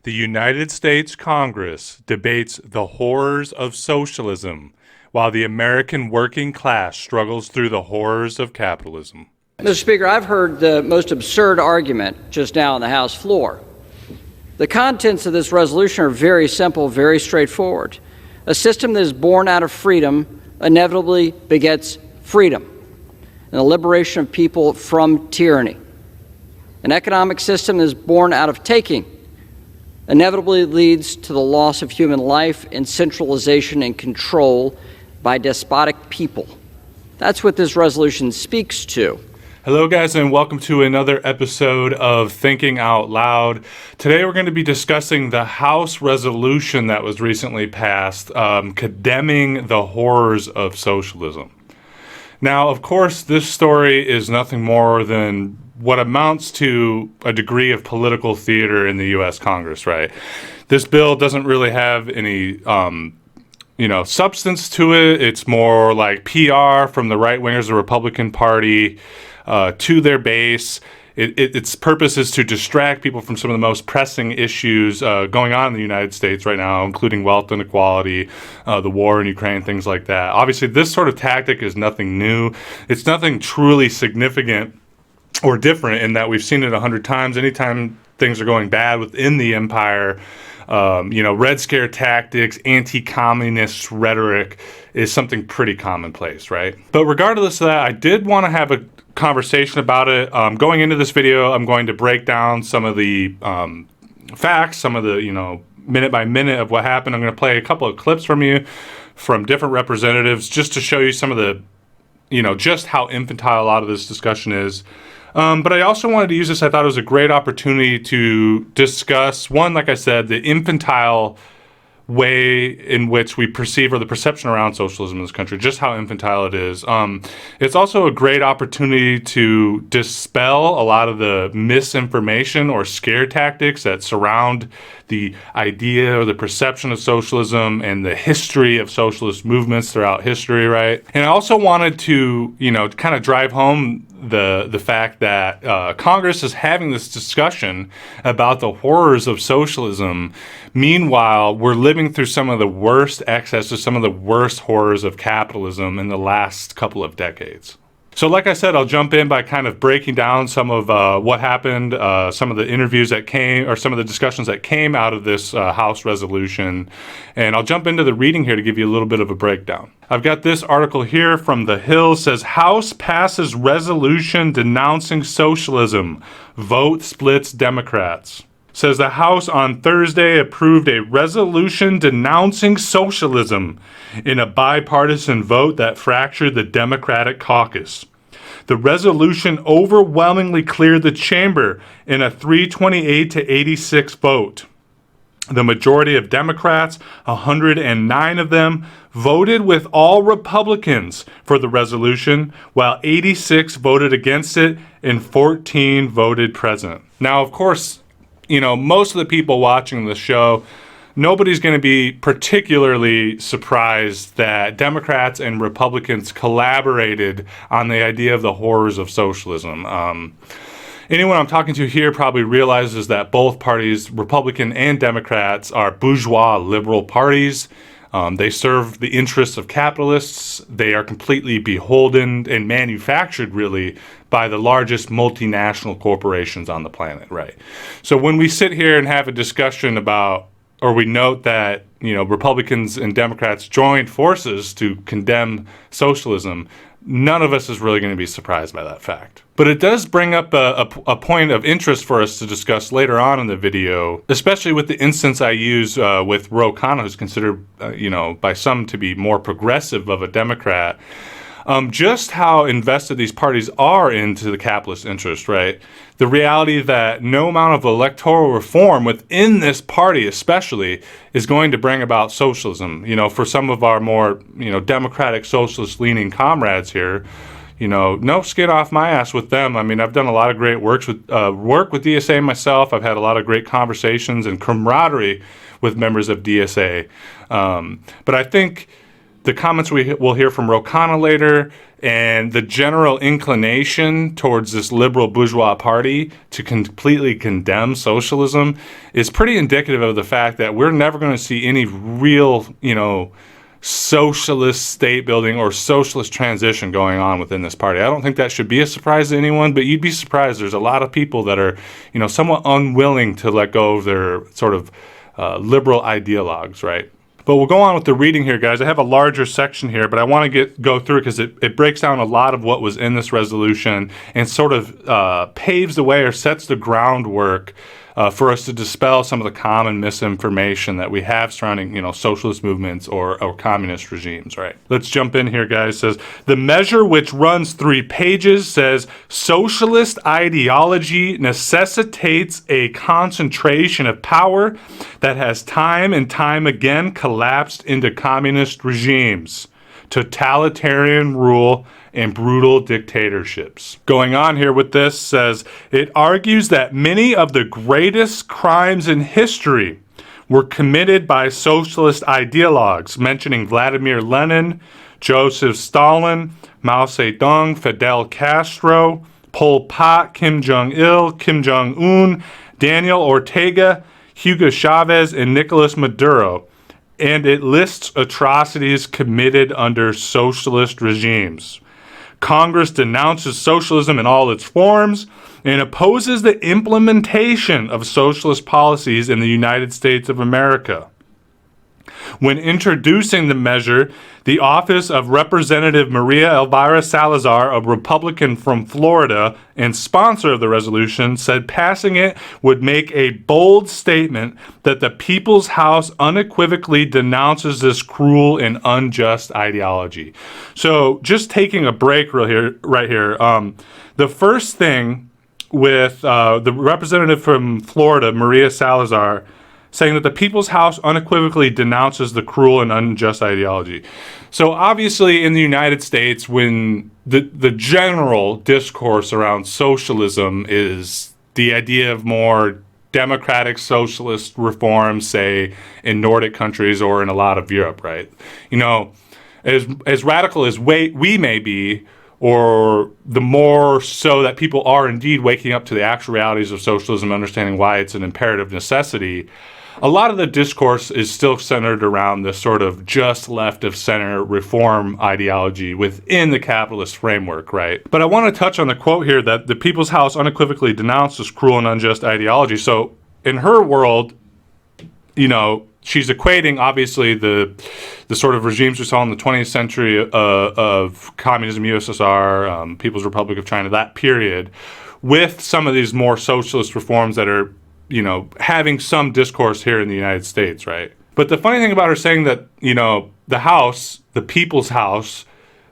The United States Congress debates the horrors of socialism, while the American working class struggles through the horrors of capitalism. Mr. Speaker, I've heard the most absurd argument just now on the House floor. The contents of this resolution are very simple, very straightforward. A system that is born out of freedom inevitably begets freedom and the liberation of people from tyranny. An economic system that is born out of taking inevitably leads to the loss of human life and centralization and control by despotic people. That's what this resolution speaks to. Hello guys, and welcome to another episode of Thinking Out Loud. Today we're going to be discussing the House resolution that was recently passed, condemning the horrors of socialism. Now, of course, this story is nothing more than what amounts to a degree of political theater in the U.S. Congress, right? This bill doesn't really have any substance to it. It's more like PR from the right-wingers of the Republican Party to their base. Its purpose is to distract people from some of the most pressing issues going on in the United States right now, including wealth inequality, the war in Ukraine, things like that. Obviously, this sort of tactic is nothing new. It's nothing truly significant or different in that we've seen it 100 times. Anytime things are going bad within the empire, Red Scare tactics, anti-communist rhetoric is something pretty commonplace, right? But regardless of that, I did want to have a conversation about it. Going into this video, I'm going to break down some of the facts, some of the, minute by minute of what happened. I'm going to play a couple of clips from different representatives just to show you some of the, just how infantile a lot of this discussion is. But I also wanted to use this. I thought it was a great opportunity to discuss, one, like I said, the infantile way in which we perceive, or the perception around socialism in this country, just how infantile it is. It's also a great opportunity to dispel a lot of the misinformation or scare tactics that surround the idea or the perception of socialism and the history of socialist movements throughout history, right? And I also wanted to, kind of drive home the fact that Congress is having this discussion about the horrors of socialism. Meanwhile, we're living through some of the worst excesses, some of the worst horrors of capitalism in the last couple of decades. So like I said, I'll jump in by kind of breaking down some of what happened, some of the interviews that came, or some of the discussions that came out of this House resolution. And I'll jump into the reading here to give you a little bit of a breakdown. I've got this article here from The Hill. Says, House passes resolution denouncing socialism. Vote splits Democrats. Says the House on Thursday approved a resolution denouncing socialism in a bipartisan vote that fractured the Democratic caucus. The resolution overwhelmingly cleared the chamber in a 328 to 86 vote. The majority of Democrats, 109 of them, voted with all Republicans for the resolution, while 86 voted against it and 14 voted present. Now, of course, most of the people watching the show, nobody's going to be particularly surprised that Democrats and Republicans collaborated on the idea of the horrors of socialism. Anyone I'm talking to here probably realizes that both parties, Republican and Democrats, are bourgeois liberal parties. They serve the interests of capitalists. They are completely beholden and manufactured, really, by the largest multinational corporations on the planet, right? So when we sit here and have a discussion about, or we note that, Republicans and Democrats joined forces to condemn socialism, none of us is really going to be surprised by that fact. But it does bring up a point of interest for us to discuss later on in the video, especially with the instance I use with Ro Khanna, who's considered, by some to be more progressive of a Democrat. Just how invested these parties are into the capitalist interest, right? The reality that no amount of electoral reform within this party especially is going to bring about socialism. For some of our more, democratic socialist-leaning comrades here, no skin off my ass with them. I mean, I've done a lot of great work with DSA myself. I've had a lot of great conversations and camaraderie with members of DSA. But I think the comments we will hear from Ro Khanna later, and the general inclination towards this liberal bourgeois party to completely condemn socialism is pretty indicative of the fact that we're never going to see any real, socialist state building or socialist transition going on within this party. I don't think that should be a surprise to anyone, but you'd be surprised. There's a lot of people that are, somewhat unwilling to let go of their sort of liberal ideologues, right? But we'll go on with the reading here, guys. I have a larger section here, but I want to go through it because it breaks down a lot of what was in this resolution and sort of paves the way or sets the groundwork for us to dispel some of the common misinformation that we have surrounding, socialist movements or communist regimes, right? Let's jump in here, guys. It says, the measure, which runs 3 pages, says, socialist ideology necessitates a concentration of power that has time and time again collapsed into communist regimes, totalitarian rule, and brutal dictatorships. Going on here with this says, it argues that many of the greatest crimes in history were committed by socialist ideologues, mentioning Vladimir Lenin, Joseph Stalin, Mao Zedong, Fidel Castro, Pol Pot, Kim Jong-il, Kim Jong-un, Daniel Ortega, Hugo Chavez, and Nicolas Maduro. And it lists atrocities committed under socialist regimes. Congress denounces socialism in all its forms and opposes the implementation of socialist policies in the United States of America. When introducing the measure, the office of Representative Maria Elvira Salazar, a Republican from Florida and sponsor of the resolution, said passing it would make a bold statement that the People's House unequivocally denounces this cruel and unjust ideology. So just taking a break right here, the first thing with the representative from Florida, Maria Salazar, saying that the People's House unequivocally denounces the cruel and unjust ideology. So obviously in the United States, when the general discourse around socialism is the idea of more democratic socialist reforms, say in Nordic countries or in a lot of Europe, right? As radical as we may be, or the more so that people are indeed waking up to the actual realities of socialism, understanding why it's an imperative necessity, a lot of the discourse is still centered around this sort of just left of center reform ideology within the capitalist framework, right? But I want to touch on the quote here that the People's House unequivocally denounced this cruel and unjust ideology. So in her world, she's equating, obviously, the sort of regimes we saw in the 20th century of communism, USSR, People's Republic of China, that period, with some of these more socialist reforms that are, having some discourse here in the United States, right? But the funny thing about her saying that, the House, the People's House,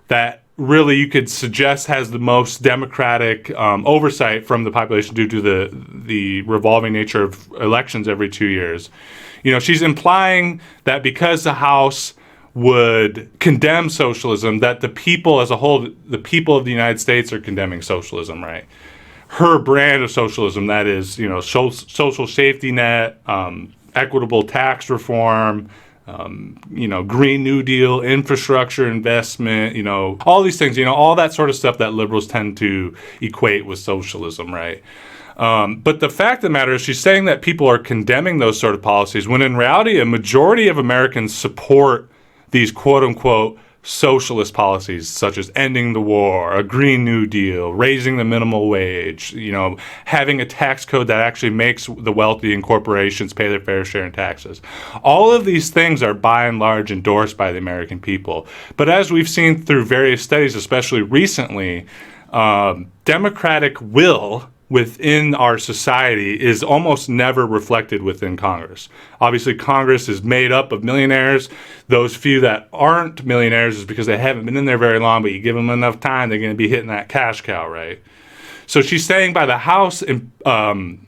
that really you could suggest has the most democratic oversight from the population due to the revolving nature of elections every 2 years. She's implying that because the House would condemn socialism, that the people as a whole, the people of the United States are condemning socialism, right? Her brand of socialism, that is, social safety net, equitable tax reform, Green New Deal, infrastructure investment, all these things, all that sort of stuff that liberals tend to equate with socialism, right? But the fact of the matter is she's saying that people are condemning those sort of policies when in reality a majority of Americans support these quote-unquote socialist policies such as ending the war, a Green New Deal, raising the minimum wage, having a tax code that actually makes the wealthy and corporations pay their fair share in taxes. All of these things are by and large endorsed by the American people. But as we've seen through various studies, especially recently, democratic will within our society is almost never reflected within Congress. Obviously, Congress is made up of millionaires. Those few that aren't millionaires is because they haven't been in there very long, but you give them enough time, they're going to be hitting that cash cow, right? So she's saying by the House, condemning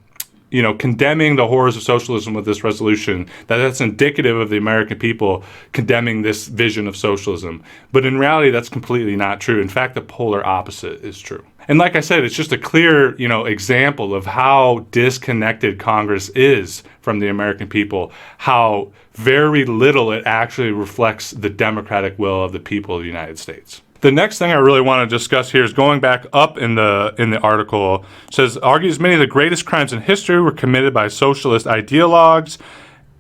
the horrors of socialism with this resolution, that's indicative of the American people condemning this vision of socialism. But in reality, that's completely not true. In fact, the polar opposite is true. And like I said, it's just a clear, example of how disconnected Congress is from the American people, how very little it actually reflects the democratic will of the people of the United States. The next thing I really want to discuss here is going back up in the article. It says, argues many of the greatest crimes in history were committed by socialist ideologues,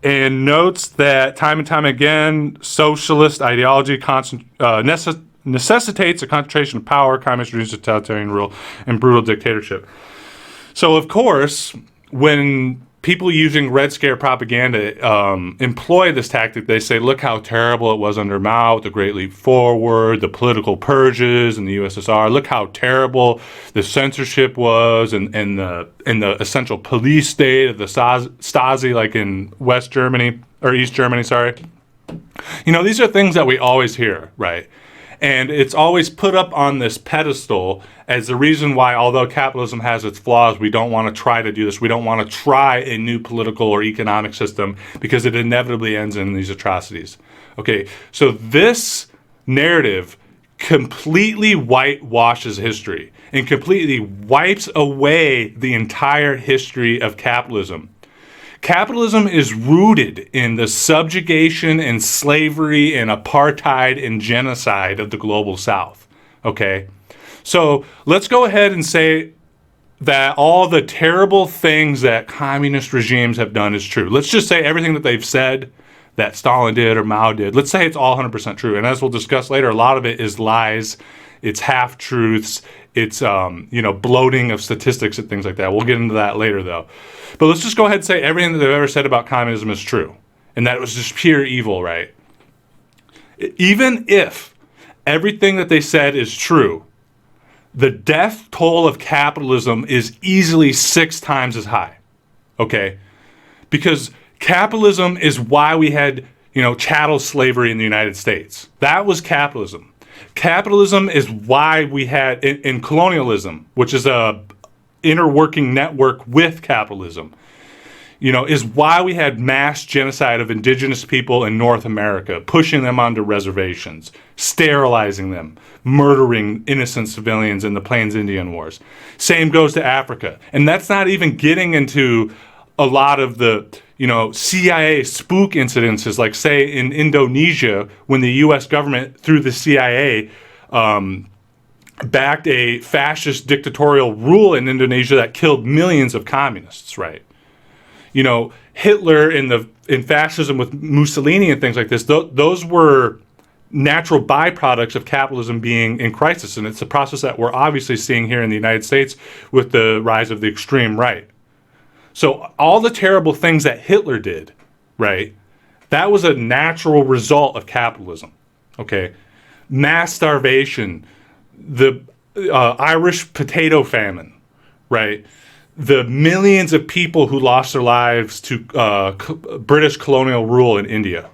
and notes that time and time again, socialist ideology necessitates a concentration of power, communist regimes, totalitarian rule, and brutal dictatorship. So, of course, when people using Red Scare propaganda employ this tactic, they say, look how terrible it was under Mao, the Great Leap Forward, the political purges in the USSR. Look how terrible the censorship was and the essential police state of the Stasi, like in West Germany, or East Germany, sorry. These are things that we always hear, right? And it's always put up on this pedestal as the reason why, although capitalism has its flaws, we don't want to try to do this. We don't want to try a new political or economic system because it inevitably ends in these atrocities. Okay, so this narrative completely whitewashes history and completely wipes away the entire history of capitalism. Capitalism is rooted in the subjugation and slavery and apartheid and genocide of the global South. Okay? So let's go ahead and say that all the terrible things that communist regimes have done is true. Let's just say everything that they've said that Stalin did or Mao did. Let's say it's all 100% true. And as we'll discuss later, a lot of it is lies. It's half-truths. It's, bloating of statistics and things like that. We'll get into that later, though. But let's just go ahead and say everything that they've ever said about communism is true, and that it was just pure evil, right? Even if everything that they said is true, the death toll of capitalism is easily 6 times as high, okay? Because capitalism is why we had, chattel slavery in the United States. That was capitalism. Capitalism is why we had, in colonialism, which is a inner working network with capitalism, is why we had mass genocide of indigenous people in North America, pushing them onto reservations, sterilizing them, murdering innocent civilians in the Plains Indian Wars. Same goes to Africa. And that's not even getting into a lot of the, CIA spook incidences, like, say, in Indonesia, when the U.S. government, through the CIA, backed a fascist dictatorial rule in Indonesia that killed millions of communists, right? Hitler in fascism with Mussolini and things like this, those were natural byproducts of capitalism being in crisis. And it's a process that we're obviously seeing here in the United States with the rise of the extreme right. So all the terrible things that Hitler did, right, that was a natural result of capitalism, okay? Mass starvation, the Irish potato famine, right? The millions of people who lost their lives to British colonial rule in India.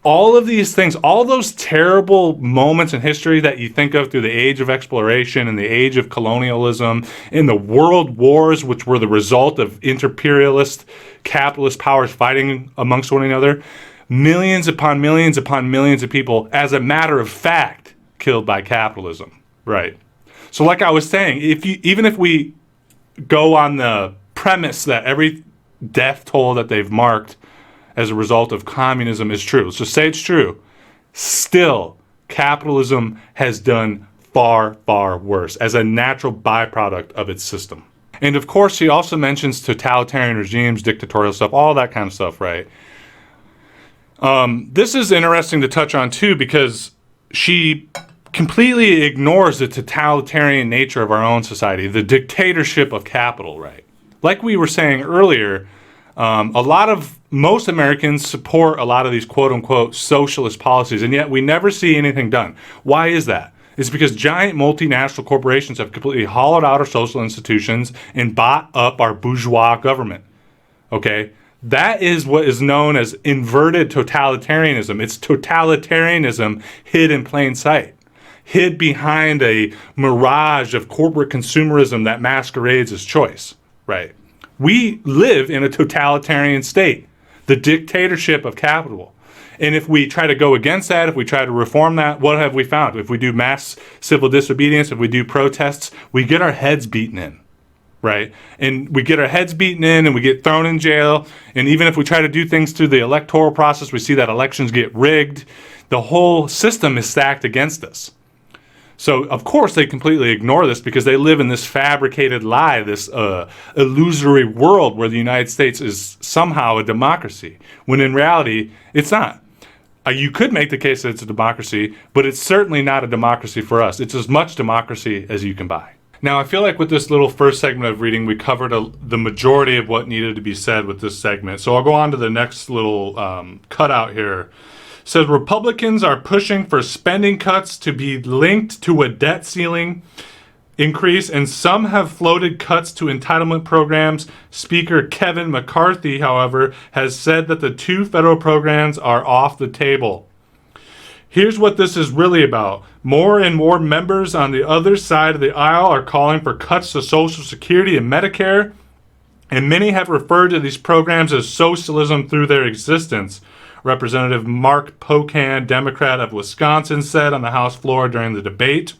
All of these things, all those terrible moments in history that you think of through the age of exploration and the age of colonialism, in the world wars, which were the result of imperialist capitalist powers fighting amongst one another, millions upon millions upon millions of people, as a matter of fact, killed by capitalism, right? So like I was saying, even if we go on the premise that every death toll that they've marked as a result of communism is true, let's just say it's true, still capitalism has done far, far worse as a natural byproduct of its system. And of course, he also mentions totalitarian regimes, dictatorial stuff, all that kind of stuff, right? This is interesting to touch on too, because she completely ignores the totalitarian nature of our own society, the dictatorship of capital, right? Like we were saying earlier, most Americans support a lot of these quote-unquote socialist policies, and yet we never see anything done. Why is that? It's because giant multinational corporations have completely hollowed out our social institutions and bought up our bourgeois government, okay? That is what is known as inverted totalitarianism. It's totalitarianism hid in plain sight, hid behind a mirage of corporate consumerism that masquerades as choice, right? We live in a totalitarian state, the dictatorship of capital. And if we try to go against that, if we try to reform that, what have we found? If we do mass civil disobedience, if we do protests, we get our heads beaten in, right? And we get our heads beaten in and we get thrown in jail. And even if we try to do things through the electoral process, we see that elections get rigged. The whole system is stacked against us. So, of course, they completely ignore this because they live in this fabricated lie, this illusory world where the United States is somehow a democracy, when in reality, it's not. You could make the case that it's a democracy, but it's certainly not a democracy for us. It's as much democracy as you can buy. Now, I feel like with this little first segment of reading, we covered the majority of what needed to be said with this segment. So I'll go on to the next little cutout here. It says Republicans are pushing for spending cuts to be linked to a debt ceiling increase, and some have floated cuts to entitlement programs. Speaker Kevin McCarthy, however, has said that the two federal programs are off the table. Here's what this is really about. More and more members on the other side of the aisle are calling for cuts to Social Security and Medicare, and many have referred to these programs as socialism through their existence. Representative Mark Pocan, Democrat of Wisconsin, said on the House floor during the debate.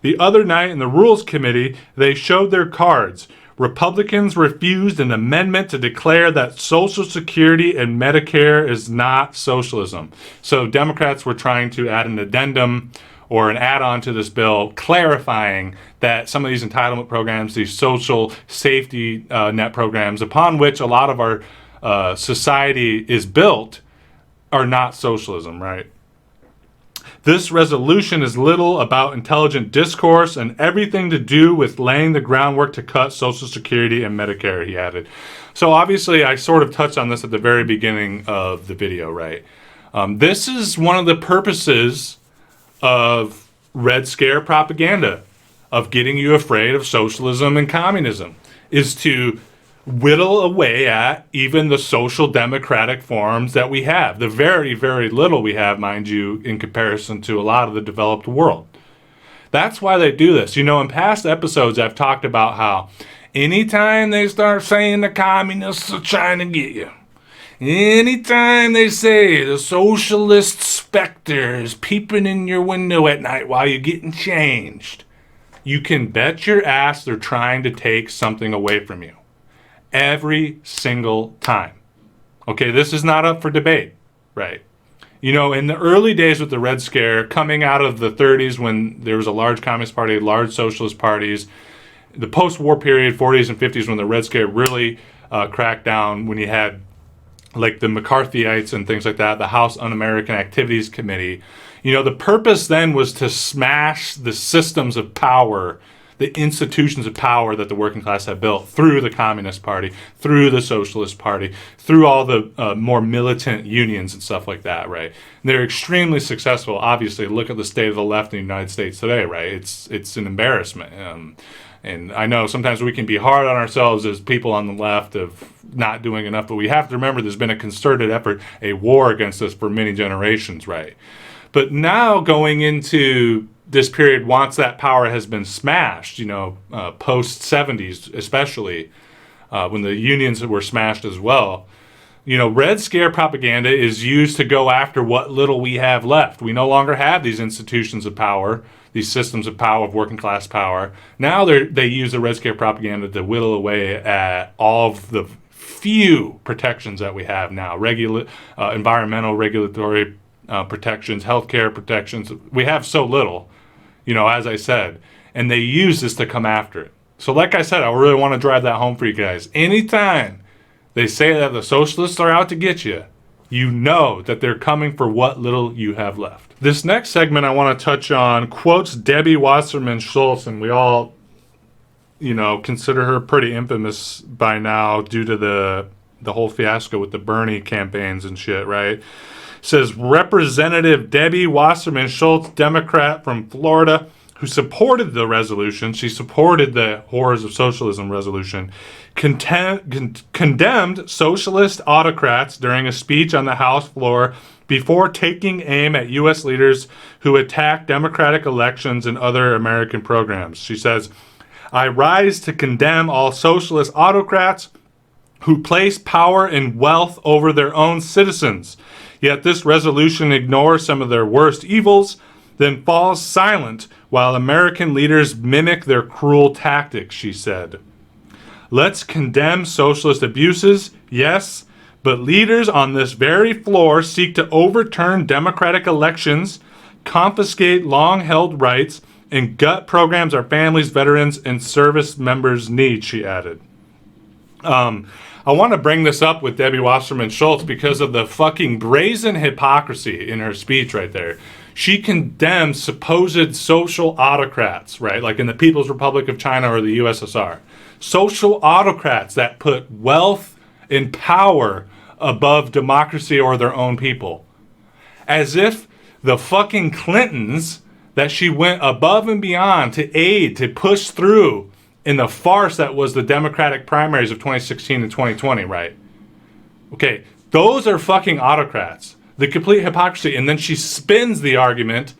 The other night in the Rules Committee, they showed their cards. Republicans refused an amendment to declare that Social Security and Medicare is not socialism. So Democrats were trying to add an addendum or an add-on to this bill clarifying that some of these entitlement programs, these social safety net programs upon which a lot of our society is built, are not socialism, right? This resolution is little about intelligent discourse and everything to do with laying the groundwork to cut Social Security and Medicare, he added. So obviously, I sort of touched on this at the very beginning of the video, right? This is one of the purposes of Red Scare propaganda, of getting you afraid of socialism and communism, is to whittle away at even the social democratic forms that we have. The very, very little we have, mind you, in comparison to a lot of the developed world. That's why they do this. You know, in past episodes, I've talked about how anytime they start saying the communists are trying to get you, anytime they say the socialist specter is peeping in your window at night while you're getting changed, you can bet your ass they're trying to take something away from you. Every single time. Okay, this is not up for debate, right? You know, in the early days with the Red Scare, coming out of the 30s when there was a large communist party, large socialist parties, the post-war period, 40s and 50s, when the Red Scare really cracked down, when you had like the McCarthyites and things like that, the House Un-American Activities Committee, you know, the purpose then was to smash the systems of power, the institutions of power that the working class have built through the Communist Party, through the Socialist Party, through all the more militant unions and stuff like that, right? And they're extremely successful. Obviously, look at the state of the left in the United States today, right? It's an embarrassment. And I know sometimes we can be hard on ourselves as people on the left of not doing enough, but we have to remember there's been a concerted effort, a war against us for many generations, right? But now going into this period, once that power has been smashed, you know, post-70s especially, when the unions were smashed as well, you know, Red Scare propaganda is used to go after what little we have left. We no longer have these institutions of power, these systems of power, of working class power. Now they use the Red Scare propaganda to whittle away at all of the few protections that we have now, environmental regulatory protections, healthcare protections. We have so little, you know, as I said, and they use this to come after it. So like I said, I really want to drive that home for you guys. Anytime they say that the socialists are out to get you, you know that they're coming for what little you have left. This next segment I want to touch on quotes Debbie Wasserman Schultz, and we all, you know, consider her pretty infamous by now due to the whole fiasco with the Bernie campaigns and shit, right? Says Representative Debbie Wasserman Schultz, Democrat from Florida, who supported the resolution, she supported the Horrors of Socialism resolution, condemned socialist autocrats during a speech on the House floor before taking aim at U.S. leaders who attack democratic elections and other American programs. She says, I rise to condemn all socialist autocrats who place power and wealth over their own citizens. Yet this resolution ignores some of their worst evils, then falls silent while American leaders mimic their cruel tactics, she said. Let's condemn socialist abuses, yes, but leaders on this very floor seek to overturn democratic elections, confiscate long-held rights, and gut programs our families, veterans, and service members need, she added. I want to bring this up with Debbie Wasserman Schultz because of the fucking brazen hypocrisy in her speech right there. She condemns supposed social autocrats, right? Like in the People's Republic of China or the USSR. Social autocrats that put wealth and power above democracy or their own people. As if the fucking Clintons that she went above and beyond to aid, to push through in the farce that was the Democratic primaries of 2016 and 2020, right? Okay, those are fucking autocrats. The complete hypocrisy. And then she spins the argument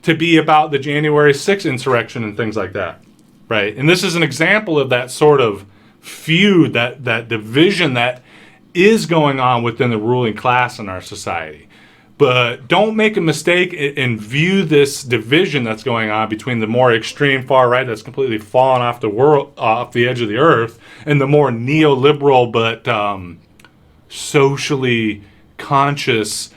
to be about the January 6th insurrection and things like that, right? And this is an example of that sort of feud, that division that is going on within the ruling class in our society. But don't make a mistake and view this division that's going on between the more extreme far right that's completely fallen off the edge of the earth, and the more neoliberal but socially conscious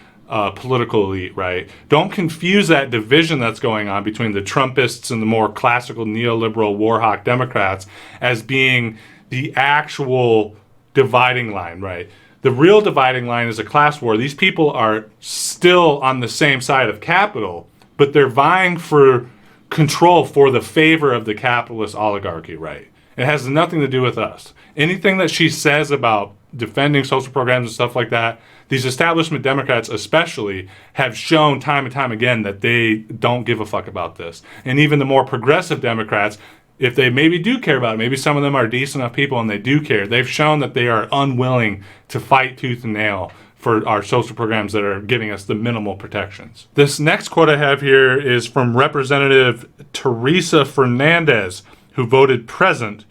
political elite, right? Don't confuse that division that's going on between the Trumpists and the more classical neoliberal war hawk Democrats as being the actual dividing line, right? The real dividing line is a class war. These people are still on the same side of capital, but they're vying for control for the favor of the capitalist oligarchy, right? It has nothing to do with us. Anything that she says about defending social programs and stuff like that, these establishment Democrats especially have shown time and time again that they don't give a fuck about this. And even the more progressive Democrats, if they maybe do care about it, maybe some of them are decent enough people and they do care, they've shown that they are unwilling to fight tooth and nail for our social programs that are giving us the minimal protections. This next quote I have here is from Representative Teresa Fernandez, who voted present,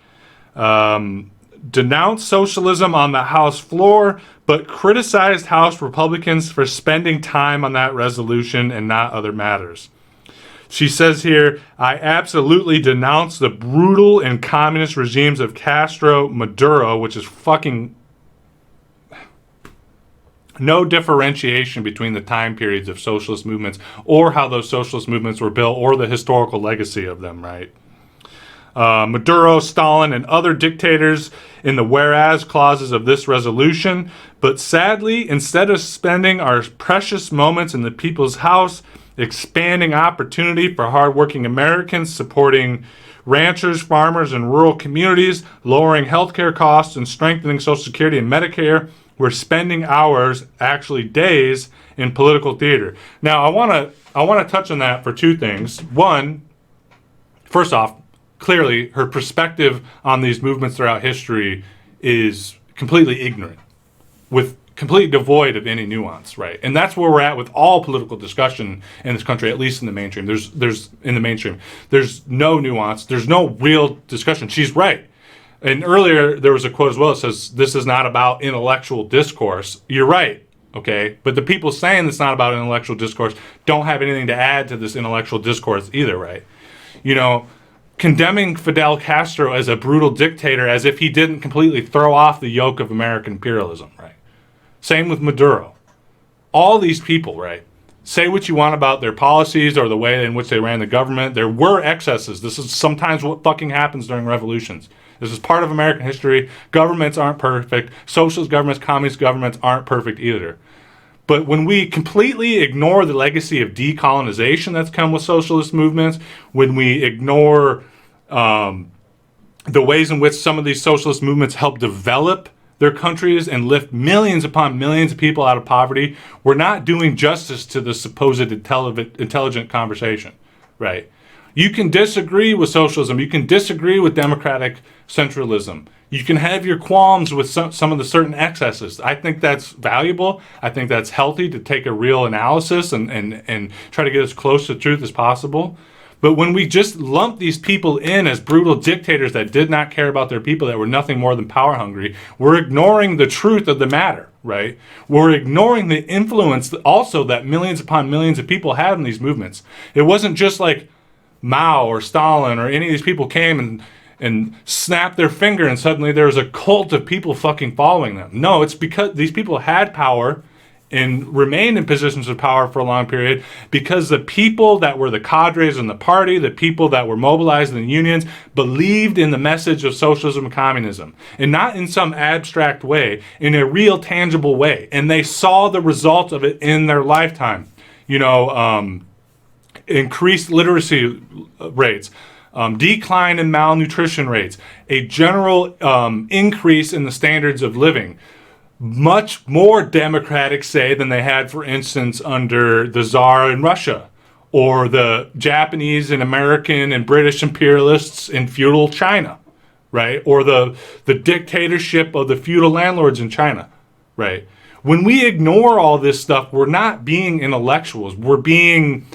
denounced socialism on the House floor, but criticized House Republicans for spending time on that resolution and not other matters. She says here, I absolutely denounce the brutal and communist regimes of Castro, Maduro, which is fucking no differentiation between the time periods of socialist movements or how those socialist movements were built or the historical legacy of them, right? Maduro, Stalin, and other dictators in the whereas clauses of this resolution. But sadly, instead of spending our precious moments in the people's house, expanding opportunity for hardworking Americans, supporting ranchers, farmers, and rural communities, lowering healthcare costs, and strengthening Social Security and Medicare, we're spending hours, actually days, in political theater. Now, I want to touch on that for two things. One, first off, clearly her perspective on these movements throughout history is completely ignorant, with completely devoid of any nuance, right? And that's where we're at with all political discussion in this country, at least in the mainstream. There's no nuance. There's no real discussion. She's right. And earlier there was a quote as well that says, this is not about intellectual discourse. You're right, okay? But the people saying it's not about intellectual discourse don't have anything to add to this intellectual discourse either, right? You know, condemning Fidel Castro as a brutal dictator as if he didn't completely throw off the yoke of American imperialism, right? Same with Maduro. All these people, right? Say what you want about their policies or the way in which they ran the government. There were excesses. This is sometimes what fucking happens during revolutions. This is part of American history. Governments aren't perfect. Socialist governments, communist governments aren't perfect either. But when we completely ignore the legacy of decolonization that's come with socialist movements, when we ignore the ways in which some of these socialist movements help develop their countries and lift millions upon millions of people out of poverty, we're not doing justice to the supposed intelligent conversation, right? You can disagree with socialism. You can disagree with democratic centralism. You can have your qualms with some of the certain excesses. I think that's valuable. I think that's healthy to take a real analysis and try to get as close to truth as possible. But when we just lump these people in as brutal dictators that did not care about their people, that were nothing more than power hungry, we're ignoring the truth of the matter, right? We're ignoring the influence also that millions upon millions of people had in these movements. It wasn't just like Mao or Stalin or any of these people came and snapped their finger and suddenly there was a cult of people fucking following them. No, it's because these people had power and remained in positions of power for a long period because the people that were the cadres in the party, the people that were mobilized in the unions, believed in the message of socialism and communism. And not in some abstract way, in a real tangible way. And they saw the result of it in their lifetime. Increased literacy rates, decline in malnutrition rates, a general increase in the standards of living. Much more democratic, say, than they had, for instance, under the Tsar in Russia, or the Japanese and American and British imperialists in feudal China, right? Or the dictatorship of the feudal landlords in China, right? When we ignore all this stuff, we're not being intellectuals. We're being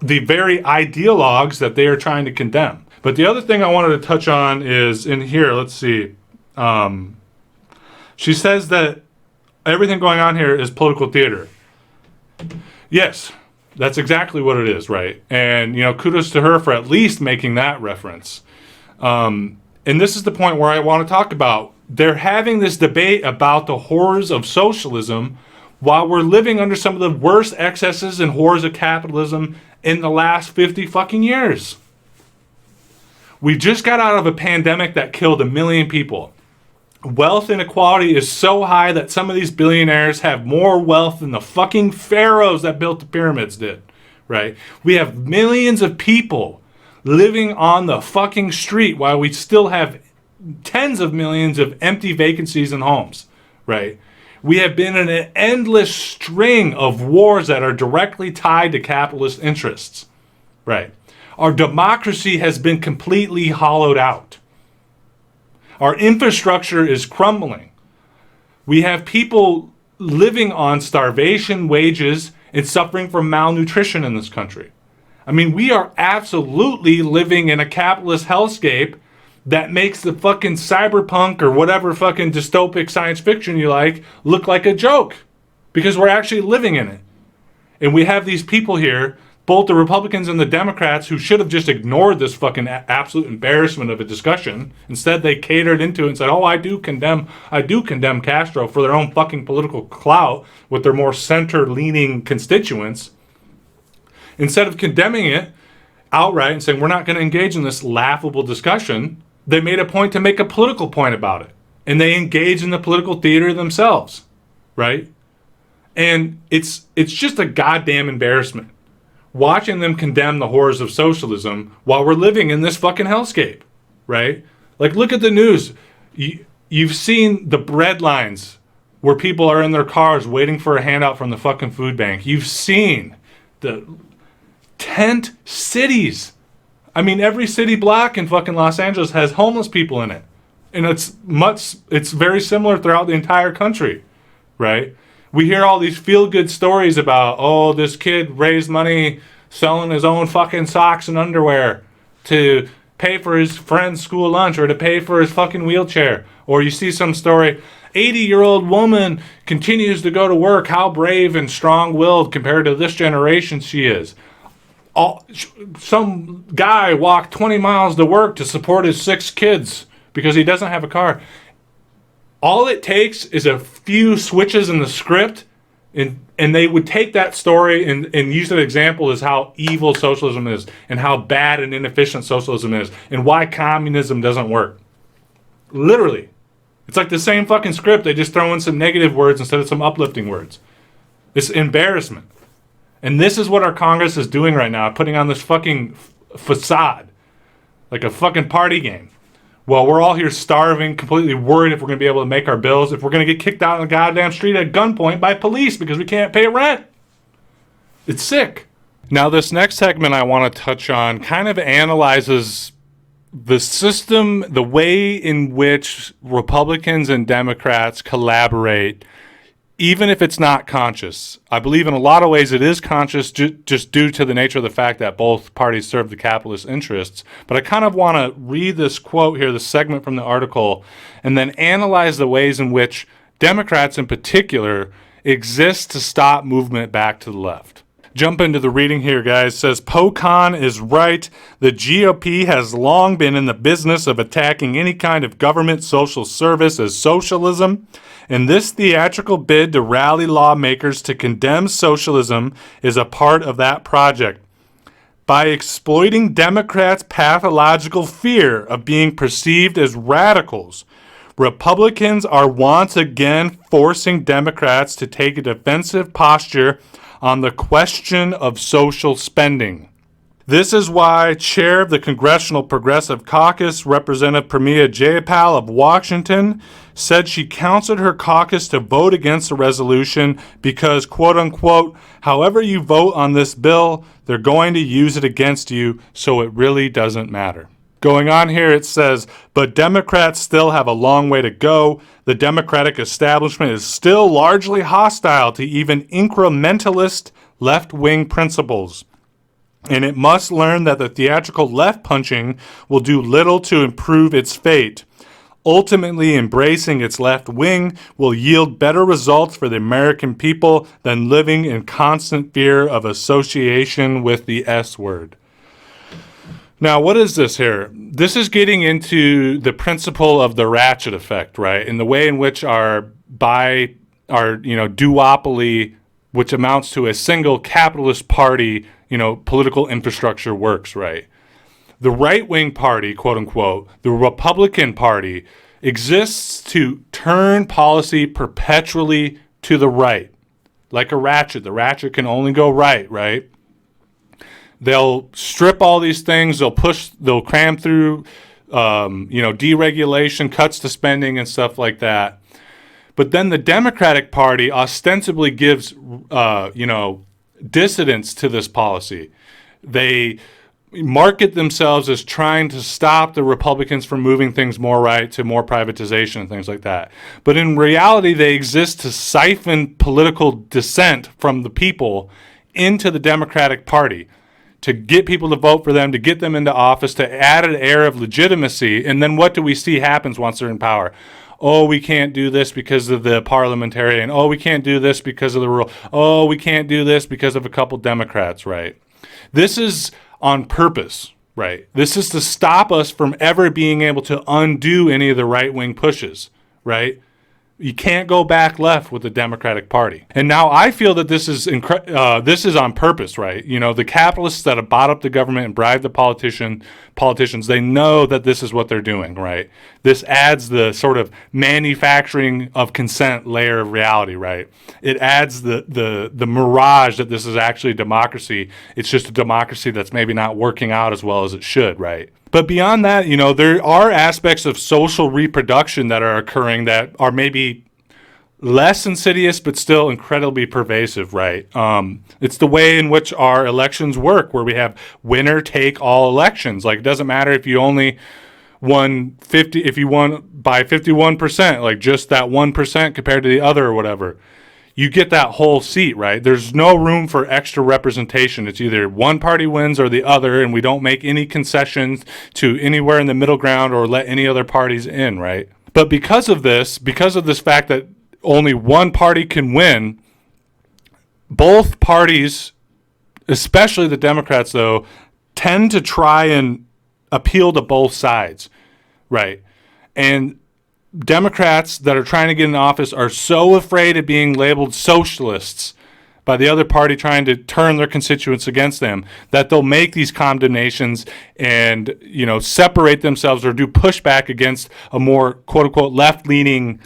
the very ideologues that they are trying to condemn. But the other thing I wanted to touch on is in here, let's see. She says that everything going on here is political theater. Yes, that's exactly what it is, right? And, kudos to her for at least making that reference. And this is the point where I want to talk about. They're having this debate about the horrors of socialism while we're living under some of the worst excesses and horrors of capitalism in the last 50 fucking years. We just got out of a pandemic that killed 1 million people. Wealth inequality is so high that some of these billionaires have more wealth than the fucking pharaohs that built the pyramids did, right? We have millions of people living on the fucking street while we still have tens of millions of empty vacancies in homes, right? We have been in an endless string of wars that are directly tied to capitalist interests, right? Our democracy has been completely hollowed out. Our infrastructure is crumbling. We have people living on starvation wages and suffering from malnutrition in this country. I mean, we are absolutely living in a capitalist hellscape that makes the fucking cyberpunk or whatever fucking dystopic science fiction you like look like a joke because we're actually living in it. And we have these people here, both the Republicans and the Democrats, who should have just ignored this fucking absolute embarrassment of a discussion. Instead, they catered into it and said, I do condemn Castro for their own fucking political clout with their more center-leaning constituents. Instead of condemning it outright and saying, we're not going to engage in this laughable discussion, they made a point to make a political point about it. And they engage in the political theater themselves, right? And it's just a goddamn embarrassment watching them condemn the horrors of socialism while we're living in this fucking hellscape, right? Like, look at the news. You've seen the bread lines where people are in their cars waiting for a handout from the fucking food bank. You've seen the tent cities. I mean, every city block in fucking Los Angeles has homeless people in it. And it's very similar throughout the entire country, right? We hear all these feel-good stories about, this kid raised money selling his own fucking socks and underwear to pay for his friend's school lunch or to pay for his fucking wheelchair. Or you see some story, 80-year-old woman continues to go to work. How brave and strong-willed compared to this generation she is. Some guy walked 20 miles to work to support his 6 kids because he doesn't have a car. All it takes is a few switches in the script, and they would take that story and use an example as how evil socialism is and how bad and inefficient socialism is and why communism doesn't work. Literally. It's like the same fucking script. They just throw in some negative words instead of some uplifting words. It's embarrassment. And this is what our Congress is doing right now, putting on this fucking facade, like a fucking party game. Well, we're all here starving, completely worried if we're going to be able to make our bills, if we're going to get kicked out on the goddamn street at gunpoint by police because we can't pay rent. It's sick. Now, this next segment I want to touch on kind of analyzes the system, the way in which Republicans and Democrats collaborate even if it's not conscious. I believe in a lot of ways it is conscious just due to the nature of the fact that both parties serve the capitalist interests. But I kind of want to read this quote here, this segment from the article, and then analyze the ways in which Democrats in particular exist to stop movement back to the left. Jump into the reading here, guys. It says, Pocon is right. The GOP has long been in the business of attacking any kind of government social service as socialism. And this theatrical bid to rally lawmakers to condemn socialism is a part of that project. By exploiting Democrats' pathological fear of being perceived as radicals, Republicans are once again forcing Democrats to take a defensive posture on the question of social spending. This is why Chair of the Congressional Progressive Caucus, Representative Pramila Jayapal of Washington, said she counseled her caucus to vote against the resolution because, quote unquote, however you vote on this bill, they're going to use it against you, so it really doesn't matter. Going on here, it says, but Democrats still have a long way to go. The Democratic establishment is still largely hostile to even incrementalist left-wing principles. And it must learn that the theatrical left punching will do little to improve its fate. Ultimately, embracing its left wing will yield better results for the American people than living in constant fear of association with the S word. Now, what is this here? This is getting into the principle of the ratchet effect, right? And the way in which our duopoly, which amounts to a single capitalist party, political infrastructure works, right? The right-wing party, quote unquote, the Republican Party, exists to turn policy perpetually to the right. Like a ratchet. The ratchet can only go right, right? They'll strip all these things. They'll cram through, deregulation, cuts to spending and stuff like that. But then the Democratic Party ostensibly gives, dissidence to this policy. They market themselves as trying to stop the Republicans from moving things more right to more privatization and things like that. But in reality, they exist to siphon political dissent from the people into the Democratic Party, to get people to vote for them, to get them into office, to add an air of legitimacy. And then what do we see happens once they're in power? Oh, we can't do this because of the parliamentarian. Oh, we can't do this because of the rule. Oh, we can't do this because of a couple Democrats, right? This is on purpose, right? This is to stop us from ever being able to undo any of the right-wing pushes, right? You can't go back left with the Democratic Party. And now I feel that this is on purpose, right? The capitalists that have bought up the government and bribed the politicians, they know that this is what they're doing, right? This adds the sort of manufacturing of consent layer of reality, right? It adds the mirage that this is actually democracy. It's just a democracy that's maybe not working out as well as it should, right? But beyond that, there are aspects of social reproduction that are occurring that are maybe less insidious, but still incredibly pervasive, right? It's the way in which our elections work, where we have winner take all elections. Like, it doesn't matter if you only won if you won by 51%, like just that 1% compared to the other or whatever. You get that whole seat, right? There's no room for extra representation. It's either one party wins or the other, and we don't make any concessions to anywhere in the middle ground or let any other parties in, right? But because of this fact that only one party can win, both parties, especially the Democrats, though, tend to try and appeal to both sides, right? And Democrats that are trying to get in office are so afraid of being labeled socialists by the other party trying to turn their constituents against them that they'll make these condemnations and, separate themselves or do pushback against a more, quote unquote, left-leaning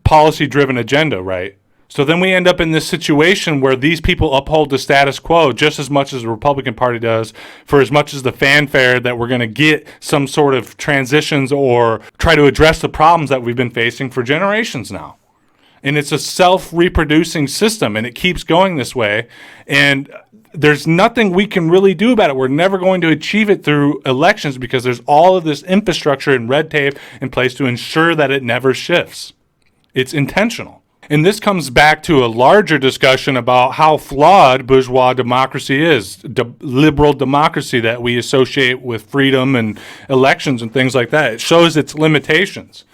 policy-driven agenda, right? So then we end up in this situation where these people uphold the status quo just as much as the Republican Party does, for as much as the fanfare that we're going to get some sort of transitions or try to address the problems that we've been facing for generations now. And it's a self-reproducing system, and it keeps going this way. And there's nothing we can really do about it. We're never going to achieve it through elections because there's all of this infrastructure and red tape in place to ensure that it never shifts. It's intentional. And this comes back to a larger discussion about how flawed bourgeois democracy is, liberal democracy that we associate with freedom and elections and things like that. It shows its limitations.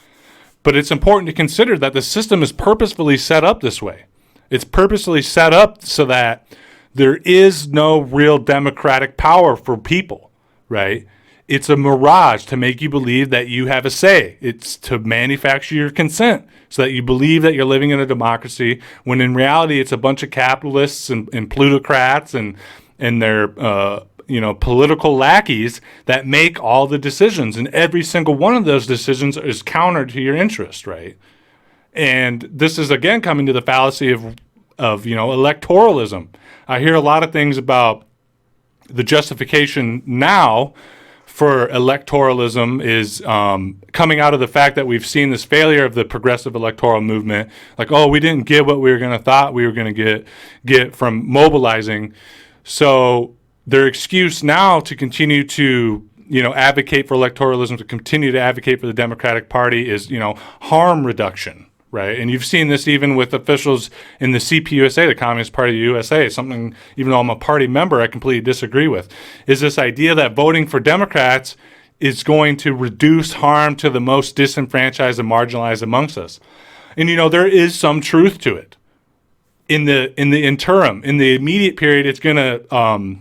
But it's important to consider that the system is purposefully set up this way. It's purposely set up so that there is no real democratic power for people, right? It's a mirage to make you believe that you have a say. It's to manufacture your consent so that you believe that you're living in a democracy, when in reality it's a bunch of capitalists and plutocrats and their political lackeys that make all the decisions, and every single one of those decisions is counter to your interest, right? And this is again coming to the fallacy of electoralism. I hear a lot of things about the justification now for electoralism is coming out of the fact that we've seen this failure of the progressive electoral movement. Like, oh, we didn't get what we were going to thought we were going to get from mobilizing. So their excuse now to continue to advocate for electoralism, to continue to advocate for the Democratic Party is harm reduction. Right, and you've seen this even with officials in the CPUSA, the Communist Party of the USA, something, even though I'm a party member, I completely disagree with, is this idea that voting for Democrats is going to reduce harm to the most disenfranchised and marginalized amongst us. And, there is some truth to it. In the interim, in the immediate period, it's going to,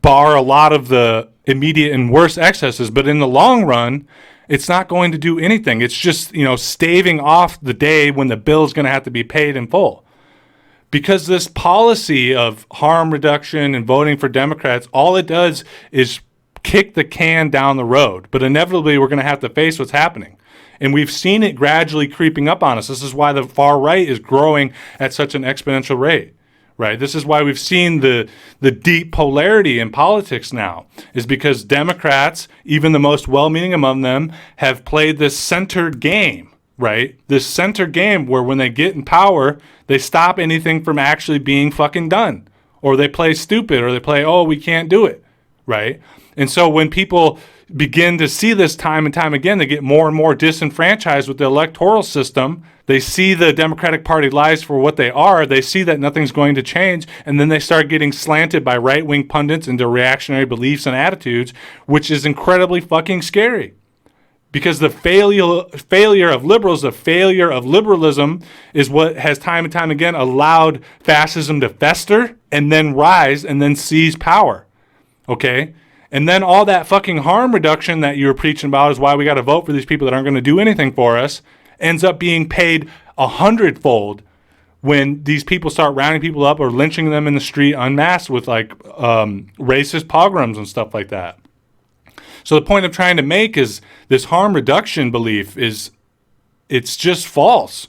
bar a lot of the immediate and worst excesses, but in the long run, it's not going to do anything. It's just, staving off the day when the bill is going to have to be paid in full. Because this policy of harm reduction and voting for Democrats, all it does is kick the can down the road. But inevitably, we're going to have to face what's happening. And we've seen it gradually creeping up on us. This is why the far right is growing at such an exponential rate. Right. This is why we've seen the deep polarity in politics now, is because Democrats, even the most well-meaning among them, have played this centered game, right? This centered game where when they get in power, they stop anything from actually being fucking done, or they play stupid, or they play, oh, we can't do it, right? And so when people begin to see this time and time again, they get more and more disenfranchised with the electoral system. They see the Democratic Party lies for what they are. They see that nothing's going to change. And then they start getting slanted by right-wing pundits into reactionary beliefs and attitudes, which is incredibly fucking scary. Because the failure of liberals, the failure of liberalism is what has time and time again allowed fascism to fester and then rise and then seize power. Okay? And then all that fucking harm reduction that you were preaching about is why we got to vote for these people that aren't going to do anything for us, ends up being paid 100-fold when these people start rounding people up or lynching them in the street unmasked with racist pogroms and stuff like that. So the point I'm trying to make is this harm reduction belief it's just false.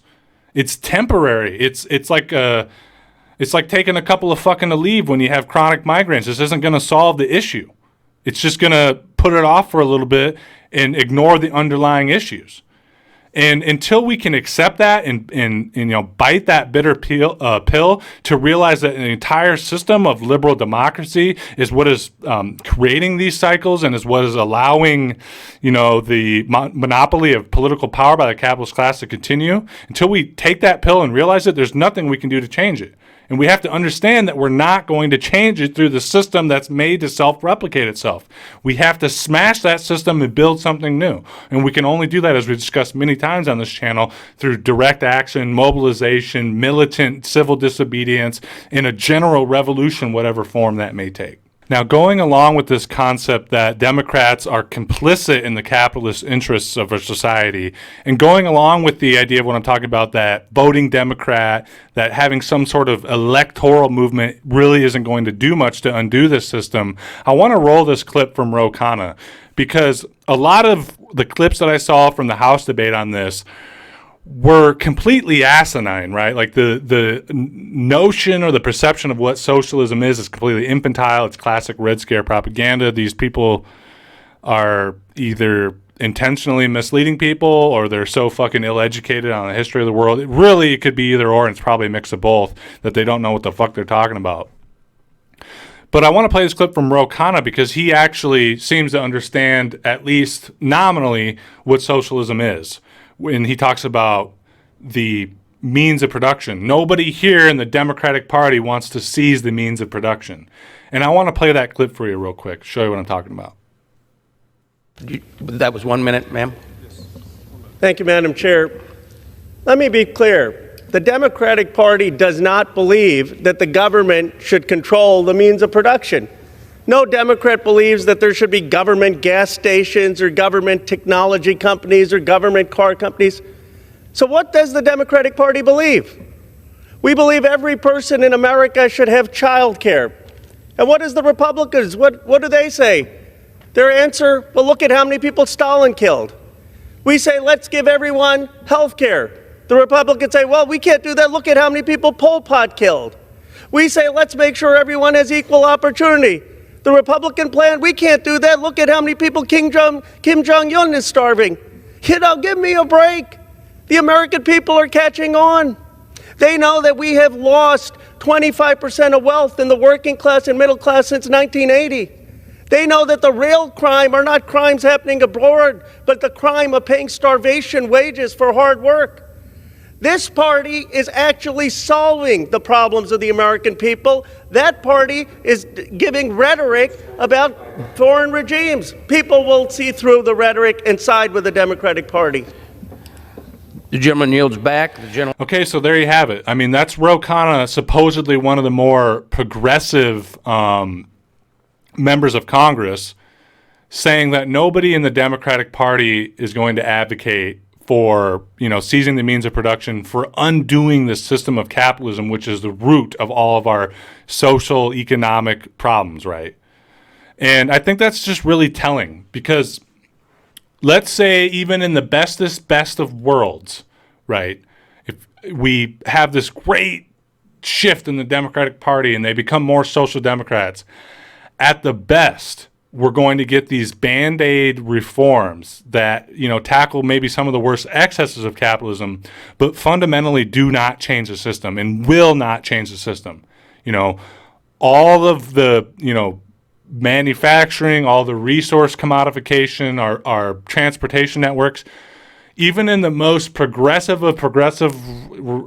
It's temporary. It's like taking a couple of fucking Aleve when you have chronic migraines. This isn't going to solve the issue. It's just going to put it off for a little bit and ignore the underlying issues. And until we can accept that and bite that bitter pill to realize that an entire system of liberal democracy is what is creating these cycles and is what is allowing the monopoly of political power by the capitalist class to continue, until we take that pill and realize it, there's nothing we can do to change it. And we have to understand that we're not going to change it through the system that's made to self-replicate itself. We have to smash that system and build something new. And we can only do that, as we've discussed many times on this channel, through direct action, mobilization, militant civil disobedience, in a general revolution, whatever form that may take. Now, going along with this concept that Democrats are complicit in the capitalist interests of our society, and going along with the idea of what I'm talking about, that voting Democrat, that having some sort of electoral movement really isn't going to do much to undo this system, I want to roll this clip from Ro Khanna, because a lot of the clips that I saw from the House debate on this were completely asinine, right? Like the notion or the perception of what socialism is completely infantile. It's classic Red Scare propaganda. These people are either intentionally misleading people or they're so fucking ill-educated on the history of the world. It could be either or, and it's probably a mix of both, that they don't know what the fuck they're talking about. But I want to play this clip from Ro Khanna because he actually seems to understand, at least nominally, what socialism is. When he talks about the means of production. Nobody here in the Democratic Party wants to seize the means of production. And I want to play that clip for you real quick, show you what I'm talking about. That was 1 minute, ma'am. Thank you, Madam Chair. Let me be clear. The Democratic Party does not believe that the government should control the means of production. No Democrat believes that there should be government gas stations or government technology companies or government car companies. So what does the Democratic Party believe? We believe every person in America should have child care. And what is the Republicans? What do they say? Their answer, well, look at how many people Stalin killed. We say, let's give everyone health care. The Republicans say, well, we can't do that. Look at how many people Pol Pot killed. We say, let's make sure everyone has equal opportunity. The Republican plan, we can't do that. Look at how many people Kim Jong-un is starving. Give me a break. The American people are catching on. They know that we have lost 25% of wealth in the working class and middle class since 1980. They know that the real crime are not crimes happening abroad, but the crime of paying starvation wages for hard work. This party is actually solving the problems of the American people. That party is giving rhetoric about foreign regimes. People will see through the rhetoric and side with the Democratic Party. The gentleman yields back. Okay, so there you have it. I mean, that's Ro Khanna, supposedly one of the more progressive members of Congress, saying that nobody in the Democratic Party is going to advocate for, seizing the means of production, for undoing the system of capitalism, which is the root of all of our social, economic problems, right? And I think that's just really telling, because let's say even in the bestest best of worlds, right, if we have this great shift in the Democratic Party and they become more social democrats, at the best, we're going to get these Band-Aid reforms that, tackle maybe some of the worst excesses of capitalism, but fundamentally do not change the system and will not change the system. All of the, manufacturing, all the resource commodification, our transportation networks, even in the most progressive of progressive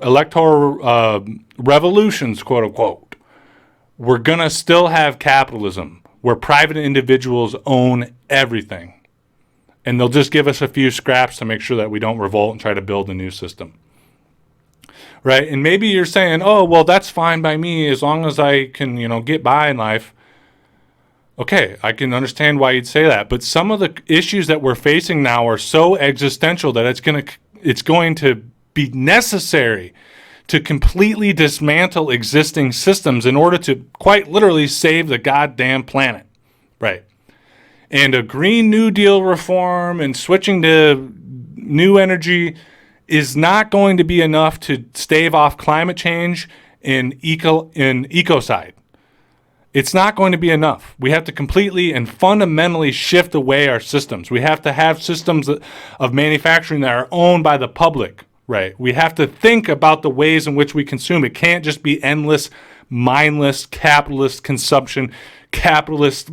electoral revolutions, quote unquote, we're going to still have capitalism where private individuals own everything. And they'll just give us a few scraps to make sure that we don't revolt and try to build a new system. Right? And maybe you're saying, oh, well, that's fine by me as long as I can, get by in life. Okay, I can understand why you'd say that. But some of the issues that we're facing now are so existential that it's going to be necessary to completely dismantle existing systems in order to quite literally save the goddamn planet. Right. And a Green New Deal reform and switching to new energy is not going to be enough to stave off climate change and ecocide. It's not going to be enough. We have to completely and fundamentally shift away our systems. We have to have systems of manufacturing that are owned by the public. Right. We have to think about the ways in which we consume. It can't just be endless, mindless, capitalist consumption, capitalist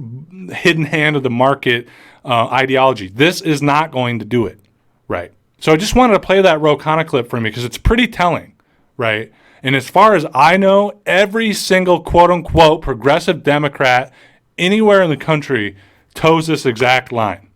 hidden hand of the market ideology. This is not going to do it. Right. So I just wanted to play that Ro Khanna clip for me because it's pretty telling. Right. And as far as I know, every single quote unquote progressive Democrat anywhere in the country toes this exact line.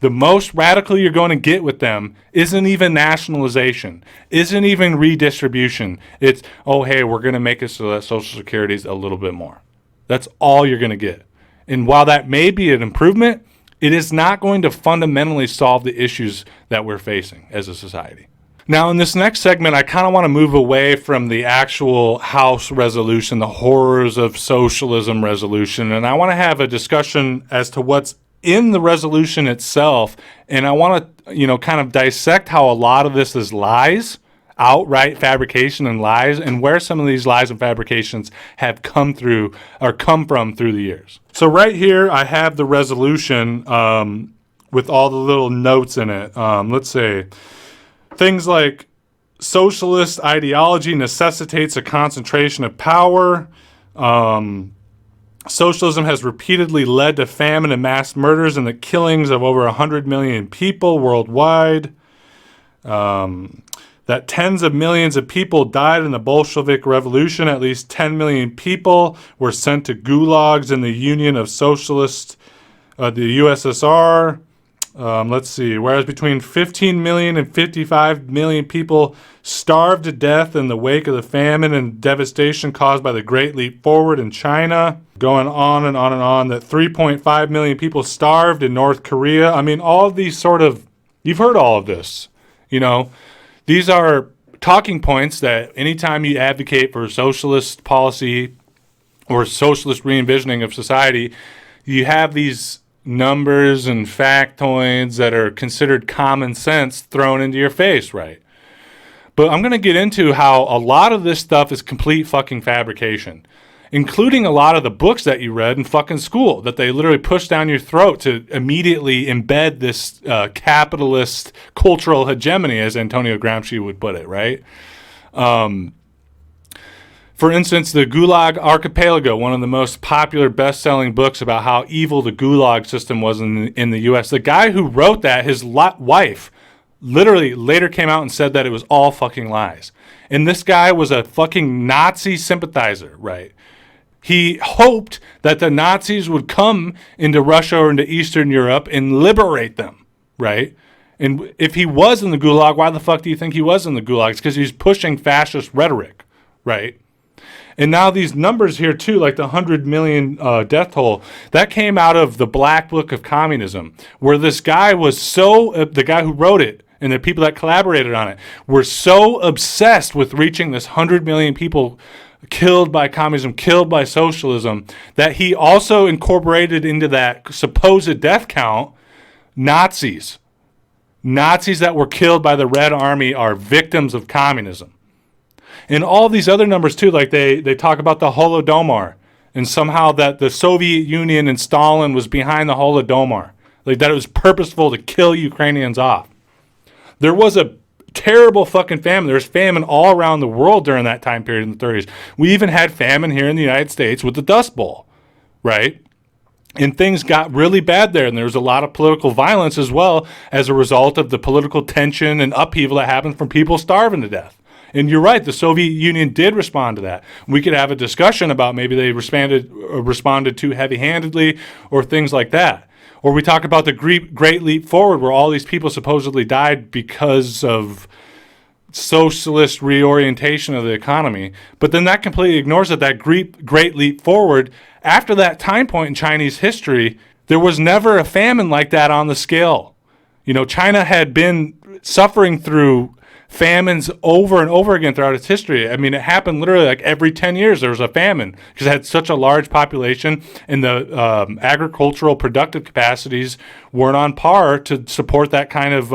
The most radical you're going to get with them isn't even nationalization, isn't even redistribution. It's, oh, hey, we're going to make it so that Social Security is a little bit more. That's all you're going to get. And while that may be an improvement, it is not going to fundamentally solve the issues that we're facing as a society. Now, in this next segment, I kind of want to move away from the actual House resolution, the Horrors of Socialism resolution, and I want to have a discussion as to what's in the resolution itself, and I want to, kind of dissect how a lot of this is lies, outright fabrication and lies, and where some of these lies and fabrications have come from through the years. So right here, I have the resolution with all the little notes in it. Let's say things like socialist ideology necessitates a concentration of power. Socialism has repeatedly led to famine and mass murders and the killings of over 100 million people worldwide. that tens of millions of people died in the Bolshevik Revolution. At least 10 million people were sent to gulags in the Union of Socialist, the USSR. Let's see. Whereas between 15 million and 55 million people starved to death in the wake of the famine and devastation caused by the Great Leap Forward in China. Going on and on and on. That 3.5 million people starved in North Korea. I mean, all of these sort of, you've heard all of this, you know. These are talking points that anytime you advocate for socialist policy or socialist re-envisioning of society, you have these numbers and factoids that are considered common sense thrown into your face, right? But I'm going to get into how a lot of this stuff is complete fucking fabrication, including a lot of the books that you read in fucking school that they literally push down your throat to immediately embed this capitalist cultural hegemony, as Antonio Gramsci would put it, right? For instance, the Gulag Archipelago, one of the most popular best-selling books about how evil the Gulag system was in the U.S. The guy who wrote that, his wife, literally later came out and said that it was all fucking lies. And this guy was a fucking Nazi sympathizer, right? He hoped that the Nazis would come into Russia or into Eastern Europe and liberate them, right? And if he was in the Gulag, why the fuck do you think he was in the Gulag? It's because he's pushing fascist rhetoric, right? And now these numbers here too, like the 100 million death toll, that came out of the Black Book of Communism, where this guy was so, the guy who wrote it and the people that collaborated on it were so obsessed with reaching this 100 million people killed by communism, killed by socialism, that he also incorporated into that supposed death count Nazis. Nazis that were killed by the Red Army are victims of communism. And all these other numbers too, like they talk about the Holodomor, and somehow that the Soviet Union and Stalin was behind the Holodomor, like that it was purposeful to kill Ukrainians off. There was a terrible fucking famine. There was famine all around the world during that time period in the 30s. We even had famine here in the United States with the Dust Bowl, right? And things got really bad there, and there was a lot of political violence as well as a result of the political tension and upheaval that happened from people starving to death. And you're right, the Soviet Union did respond to that. We could have a discussion about maybe they responded too heavy-handedly or things like that. Or we talk about the Great Leap Forward, where all these people supposedly died because of socialist reorientation of the economy. But then that completely ignores that Great Leap Forward, after that time point in Chinese history, there was never a famine like that on the scale. You know, China had been suffering through famines over and over again throughout its history. I mean, it happened literally like every 10 years there was a famine because it had such a large population, and the agricultural productive capacities weren't on par to support that kind of,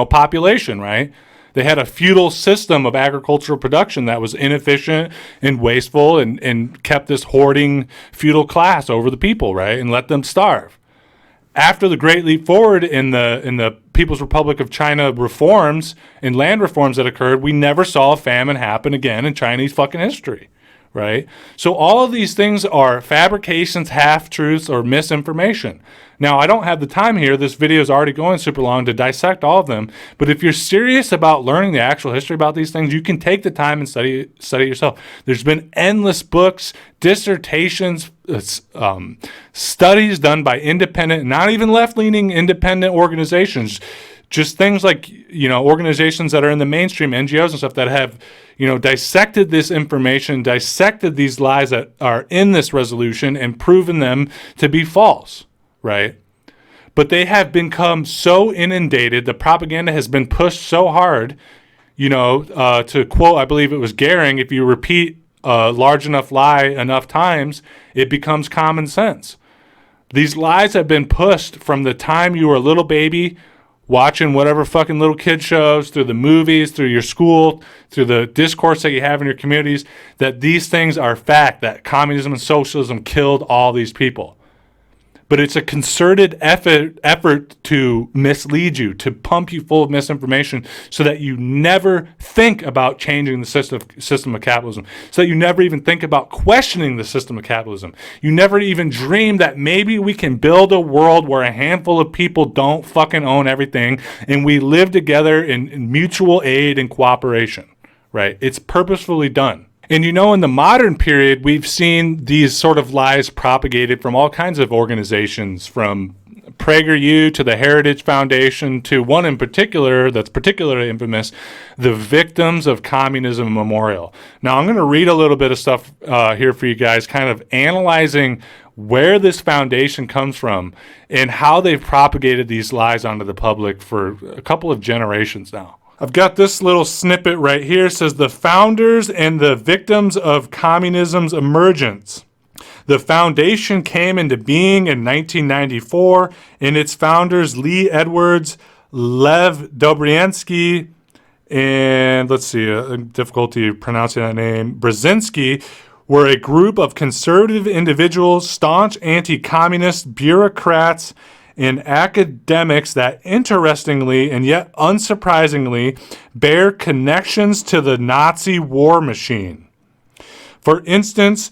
population, right? They had a feudal system of agricultural production that was inefficient and wasteful and kept this hoarding feudal class over the people, right? And let them starve. After the Great Leap Forward in the People's Republic of China reforms and land reforms that occurred, we never saw a famine happen again in Chinese fucking history, right? So all of these things are fabrications, half-truths, or misinformation. Now, I don't have the time here. This video is already going super long to dissect all of them. But if you're serious about learning the actual history about these things, you can take the time and study it yourself. There's been endless books, dissertations, studies done by independent, not even left-leaning independent organizations, just things like, organizations that are in the mainstream, NGOs and stuff that have, dissected this information, dissected these lies that are in this resolution and proven them to be false, right? But they have become so inundated, the propaganda has been pushed so hard, to quote, I believe it was Goering, if you repeat a large enough lie enough times, it becomes common sense. These lies have been pushed from the time you were a little baby, watching whatever fucking little kid shows, through the movies, through your school, through the discourse that you have in your communities, that these things are fact, that communism and socialism killed all these people. but it's a concerted effort to mislead you, to pump you full of misinformation so that you never think about changing the system of capitalism, so that you never even think about questioning the system of capitalism. You never even dream that maybe we can build a world where a handful of people don't fucking own everything and we live together in mutual aid and cooperation, right? It's purposefully done. And in the modern period, we've seen these sort of lies propagated from all kinds of organizations, from PragerU to the Heritage Foundation to one in particular that's particularly infamous, the Victims of Communism Memorial. Now, I'm going to read a little bit of stuff here for you guys, kind of analyzing where this foundation comes from and how they've propagated these lies onto the public for a couple of generations now. I've got this little snippet right here. It says, the founders and the victims of communism's emergence. The foundation came into being in 1994, and its founders, Lee Edwards, Lev Dobryansky, and difficulty pronouncing that name, Brzezinski, were a group of conservative individuals, staunch anti-communist bureaucrats, and academics that, interestingly and yet unsurprisingly, bear connections to the Nazi war machine. For instance,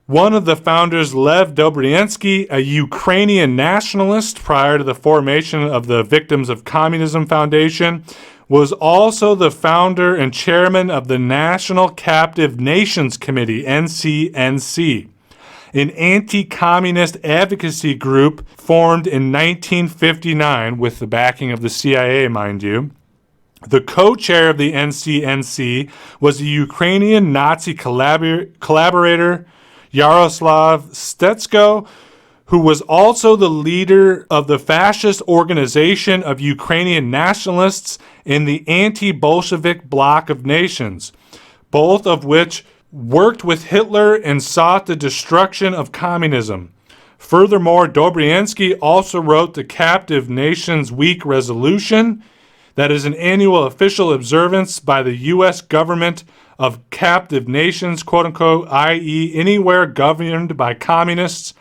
one of the founders, Lev Dobryansky, a Ukrainian nationalist prior to the formation of the Victims of Communism Foundation, was also the founder and chairman of the National Captive Nations Committee, NCNC, an anti-communist advocacy group formed in 1959 with the backing of the CIA, mind you. The co-chair of the NCNC was the Ukrainian Nazi collaborator Yaroslav Stetsko, who was also the leader of the fascist organization of Ukrainian nationalists in the anti-Bolshevik bloc of nations, both of which worked with Hitler and sought the destruction of communism. Furthermore, Dobryansky also wrote the Captive Nations Week resolution, that is an annual official observance by the U.S. government of captive nations, quote-unquote, i.e. anywhere governed by communists,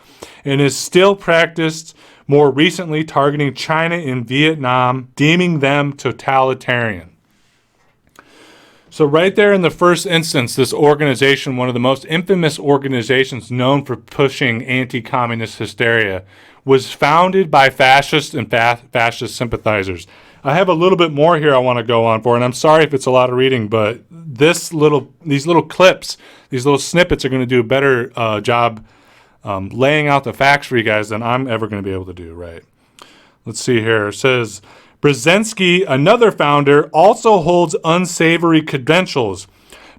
and is still practiced, more recently targeting China and Vietnam, deeming them totalitarian. So right there in the first instance, this organization, one of the most infamous organizations known for pushing anti-communist hysteria, was founded by fascists and fascist sympathizers. I have a little bit more here I want to go on for, and I'm sorry if it's a lot of reading, but these little clips, these little snippets are going to do a better job laying out the facts for you guys than I'm ever going to be able to do, right? Let's see here. It says, Brzezinski, another founder, also holds unsavory credentials.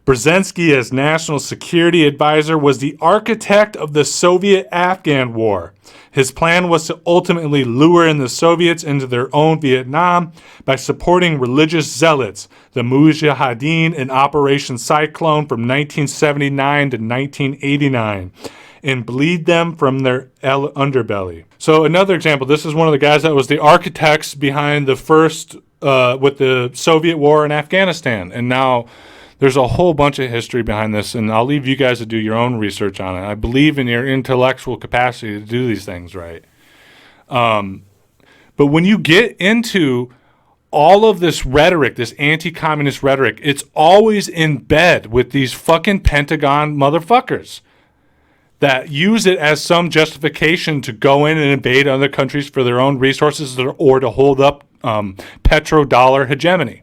Brzezinski, as national security advisor, was the architect of the Soviet-Afghan War. His plan was to ultimately lure in the Soviets into their own Vietnam by supporting religious zealots, the Mujahideen in Operation Cyclone from 1979 to 1989, and bleed them from their underbelly. So another example, this is one of the guys that was the architects behind the first, with the Soviet war in Afghanistan. And now there's a whole bunch of history behind this, and I'll leave you guys to do your own research on it. I believe in your intellectual capacity to do these things right. But when you get into all of this rhetoric, this anti-communist rhetoric, it's always in bed with these fucking Pentagon motherfuckers that use it as some justification to go in and invade other countries for their own resources or to hold up petrodollar hegemony.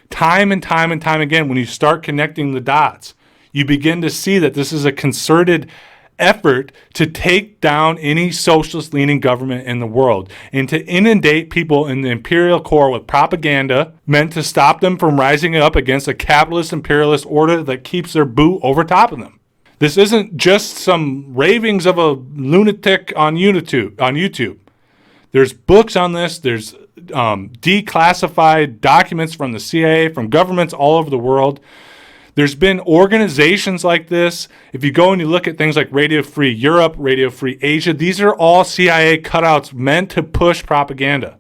Time and time and time again, when you start connecting the dots, you begin to see that this is a concerted effort to take down any socialist-leaning government in the world and to inundate people in the imperial core with propaganda meant to stop them from rising up against a capitalist imperialist order that keeps their boot over top of them. This isn't just some ravings of a lunatic on YouTube. There's books on this. There's declassified documents from the CIA, from governments all over the world. There's been organizations like this. If you go and you look at things like Radio Free Europe, Radio Free Asia, these are all CIA cutouts meant to push propaganda.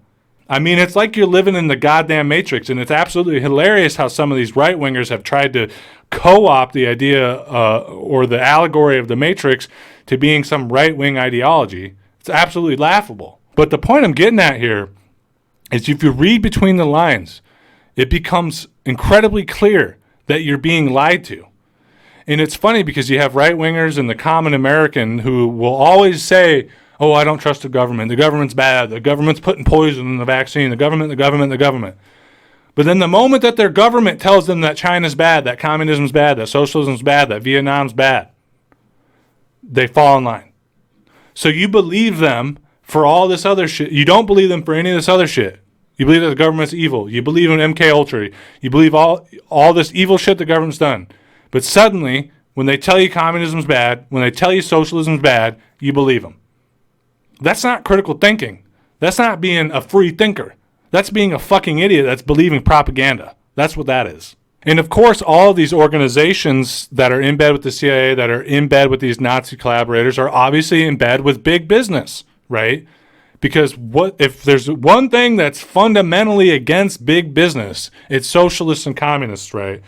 I mean, it's like you're living in the goddamn Matrix, and it's absolutely hilarious how some of these right-wingers have tried to co-opt the idea or the allegory of the Matrix to being some right-wing ideology. It's absolutely laughable. But the point I'm getting at here is if you read between the lines, it becomes incredibly clear that you're being lied to. And it's funny because you have right-wingers and the common American who will always say, oh, I don't trust the government. The government's bad. The government's putting poison in the vaccine. The government. But then the moment that their government tells them that China's bad, that communism's bad, that socialism's bad, that Vietnam's bad, they fall in line. So you believe them for all this other shit. You don't believe them for any of this other shit. You believe that the government's evil. You believe in MK Ultra. You believe all this evil shit the government's done. But suddenly, when they tell you communism's bad, when they tell you socialism's bad, you believe them. That's not critical thinking. That's not being a free thinker. That's being a fucking idiot that's believing propaganda. That's what that is. And of course, all of these organizations that are in bed with the CIA, that are in bed with these Nazi collaborators, are obviously in bed with big business, right? Because if there's one thing that's fundamentally against big business, it's socialists and communists, right?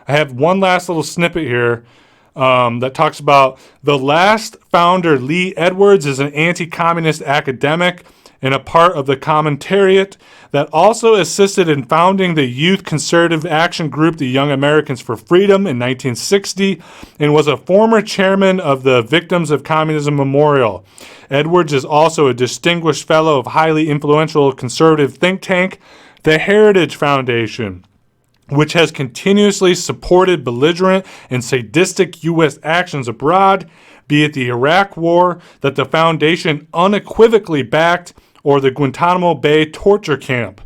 I have one last little snippet here that talks about the last founder, Lee Edwards, is an anti-communist academic and a part of the commentariat that also assisted in founding the youth conservative action group, the Young Americans for Freedom, in 1960, and was a former chairman of the Victims of Communism Memorial. Edwards is also a distinguished fellow of highly influential conservative think tank, the Heritage Foundation, which has continuously supported belligerent and sadistic U.S. actions abroad, be it the Iraq War that the foundation unequivocally backed or the Guantanamo Bay torture camp.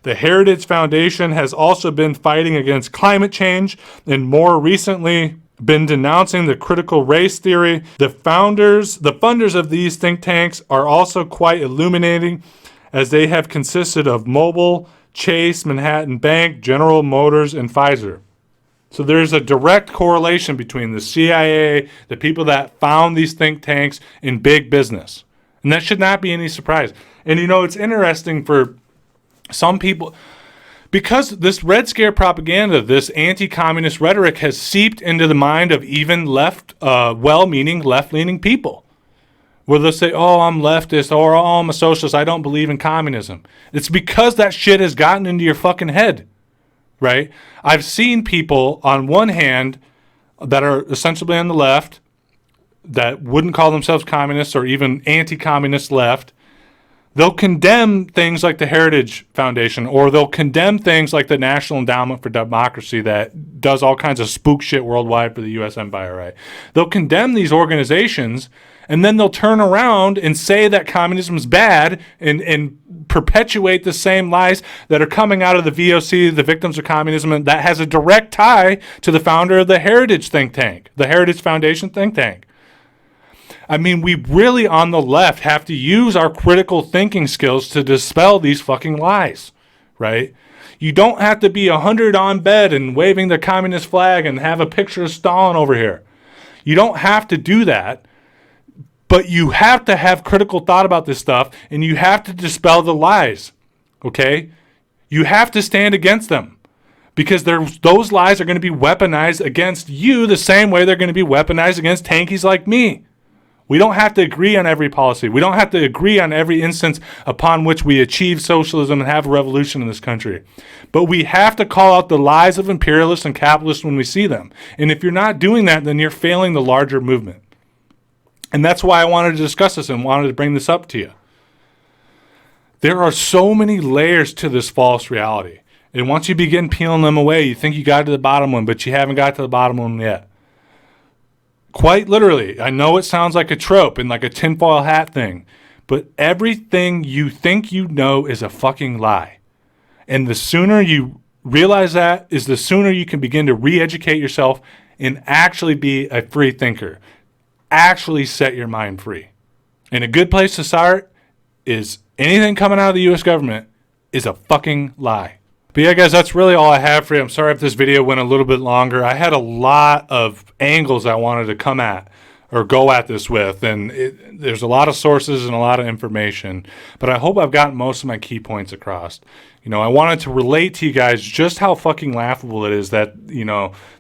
The Heritage Foundation has also been fighting against climate change and more recently been denouncing the critical race theory. The funders of these think tanks are also quite illuminating, as they have consisted of Mobil, Chase, Manhattan Bank, General Motors, and Pfizer. So there's a direct correlation between the CIA, the people that found these think tanks, and big business. And that should not be any surprise. And it's interesting for some people, because this Red Scare propaganda, this anti-communist rhetoric has seeped into the mind of even well-meaning, left-leaning people. Where they'll say, oh, I'm leftist, or oh, I'm a socialist, I don't believe in communism. It's because that shit has gotten into your fucking head, right? I've seen people, on one hand, that are essentially on the left, that wouldn't call themselves communists or even anti-communist left. They'll condemn things like the Heritage Foundation, or they'll condemn things like the National Endowment for Democracy that does all kinds of spook shit worldwide for the U.S. empire, right? They'll condemn these organizations, and then they'll turn around and say that communism is bad and perpetuate the same lies that are coming out of the VOC, the Victims of Communism, and that has a direct tie to the founder of the Heritage think tank, the Heritage Foundation think tank. I mean, we really, on the left, have to use our critical thinking skills to dispel these fucking lies, right? You don't have to be 100 on bed and waving the communist flag and have a picture of Stalin over here. You don't have to do that, but you have to have critical thought about this stuff, and you have to dispel the lies, okay? You have to stand against them, because those lies are going to be weaponized against you the same way they're going to be weaponized against tankies like me. We don't have to agree on every policy. We don't have to agree on every instance upon which we achieve socialism and have a revolution in this country. But we have to call out the lies of imperialists and capitalists when we see them. And if you're not doing that, then you're failing the larger movement. And that's why I wanted to discuss this and wanted to bring this up to you. There are so many layers to this false reality. And once you begin peeling them away, you think you got to the bottom one, but you haven't got to the bottom one yet. Quite literally, I know it sounds like a trope and like a tinfoil hat thing, but everything you think you know is a fucking lie. And the sooner you realize that is the sooner you can begin to re-educate yourself and actually be a free thinker. Actually set your mind free. And a good place to start is anything coming out of the U.S. government is a fucking lie. But yeah, guys, that's really all I have for you. I'm sorry if this video went a little bit longer. I had a lot of angles I wanted to come at or go at this with, and there's a lot of sources and a lot of information. But I hope I've gotten most of my key points across. I wanted to relate to you guys just how fucking laughable it is that,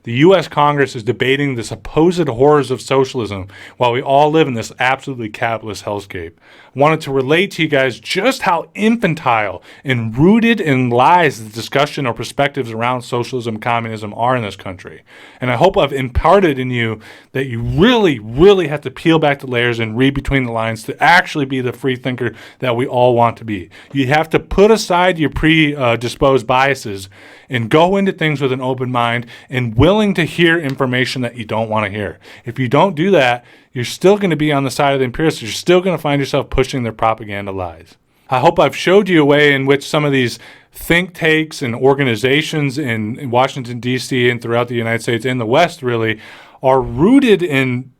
the U.S. Congress is debating the supposed horrors of socialism while we all live in this absolutely capitalist hellscape. I wanted to relate to you guys just how infantile and rooted in lies the discussion or perspectives around socialism and communism are in this country. And I hope I've imparted in you that you really, really have to peel back the layers and read between the lines to actually be the free thinker that we all want to be. You have to put aside your predisposed biases and go into things with an open mind and willing to hear information that you don't want to hear. If you don't do that, you're still going to be on the side of the imperialists. You're still going to find yourself pushing their propaganda lies. I hope I've showed you a way in which some of these think tanks and organizations in Washington, D.C. and throughout the United States and the West really are rooted in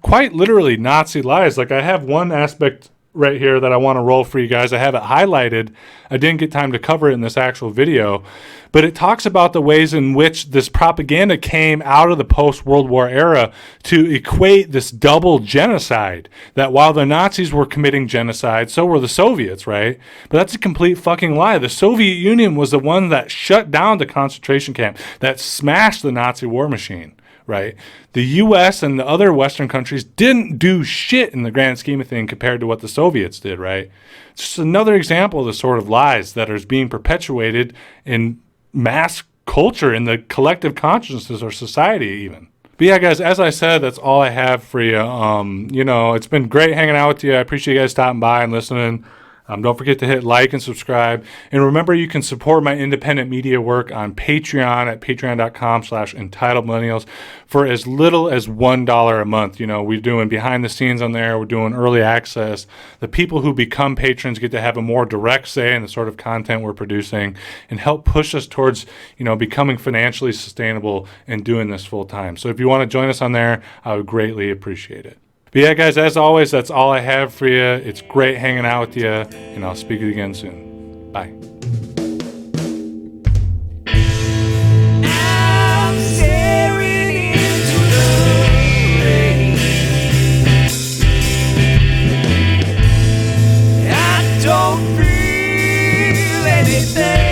quite literally Nazi lies. Like I have one aspect right here that I want to roll for you guys. I have it highlighted. I didn't get time to cover it in this actual video, but it talks about the ways in which this propaganda came out of the post-World War era to equate this double genocide, that while the Nazis were committing genocide, so were the Soviets, right? But that's a complete fucking lie. The Soviet Union was the one that shut down the concentration camp, that smashed the Nazi war machine. Right? The U.S. and the other Western countries didn't do shit in the grand scheme of things compared to what the Soviets did, right? It's just another example of the sort of lies that is being perpetuated in mass culture, in the collective consciousness or society even. But yeah, guys, as I said, that's all I have for you. It's been great hanging out with you. I appreciate you guys stopping by and listening. Don't forget to hit like and subscribe. And remember, you can support my independent media work on Patreon at patreon.com/entitledmillennials for as little as $1 a month. We're doing behind the scenes on there. We're doing early access. The people who become patrons get to have a more direct say in the sort of content we're producing and help push us towards, becoming financially sustainable and doing this full time. So if you want to join us on there, I would greatly appreciate it. But yeah, guys, as always, that's all I have for you. It's great hanging out with you, and I'll speak to you again soon. Bye. I'm staring into the rain. I don't feel anything.